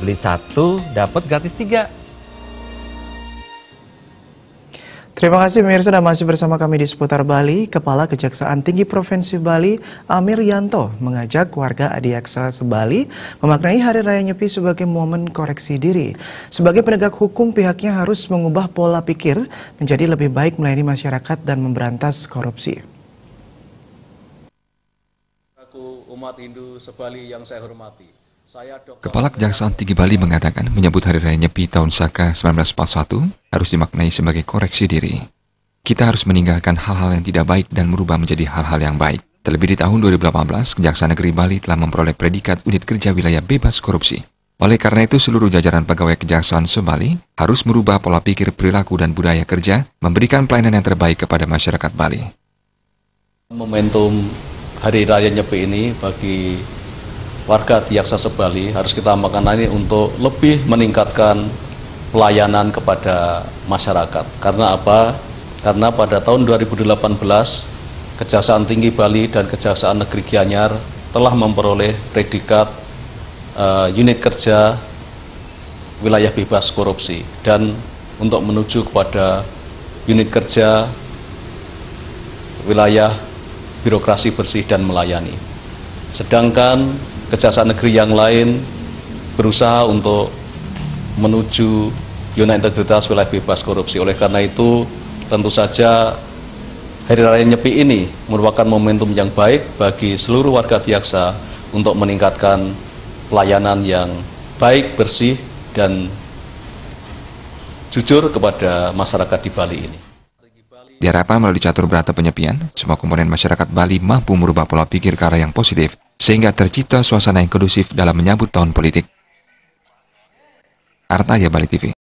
Beli satu, dapat gratis 3. Terima kasih pemirsa, dan masih bersama kami di Seputar Bali. Kepala Kejaksaan Tinggi Provinsi Bali, Amir Yanto, mengajak warga Adiaksa Sebali memaknai Hari Raya Nyepi sebagai momen koreksi diri. Sebagai penegak hukum, pihaknya harus mengubah pola pikir menjadi lebih baik melayani masyarakat dan memberantas korupsi. Aku umat Hindu Sebali yang saya hormati. Kepala Kejaksaan Tinggi Bali mengatakan menyambut Hari Raya Nyepi tahun Saka 1941 harus dimaknai sebagai koreksi diri. Kita harus meninggalkan hal-hal yang tidak baik dan merubah menjadi hal-hal yang baik. Terlebih di tahun 2018, Kejaksaan Negeri Bali telah memperoleh predikat Unit Kerja Wilayah Bebas Korupsi. Oleh karena itu, seluruh jajaran pegawai Kejaksaan Sebali harus merubah pola pikir, perilaku, dan budaya kerja, memberikan pelayanan yang terbaik kepada masyarakat Bali. Momentum Hari Raya Nyepi ini bagi warga Adiaksa Sebali harus kita maknai untuk lebih meningkatkan pelayanan kepada masyarakat. Karena apa? Karena pada tahun 2018, Kejaksaan Tinggi Bali dan Kejaksaan Negeri Gianyar telah memperoleh predikat Unit Kerja Wilayah Bebas Korupsi, dan untuk menuju kepada Unit Kerja Wilayah Birokrasi Bersih dan Melayani. Sedangkan Kejaksaan negeri yang lain berusaha untuk menuju zona integritas wilayah bebas korupsi. Oleh karena itu, tentu saja Hari Raya Nyepi ini merupakan momentum yang baik bagi seluruh warga Adiaksa untuk meningkatkan pelayanan yang baik, bersih, dan jujur kepada masyarakat di Bali ini. Diharapkan melalui catur berata penyepian, semua komponen masyarakat Bali mampu merubah pola pikir ke arah yang positif, sehingga tercipta suasana yang kondusif dalam menyambut tahun politik. Artaya Bali TV.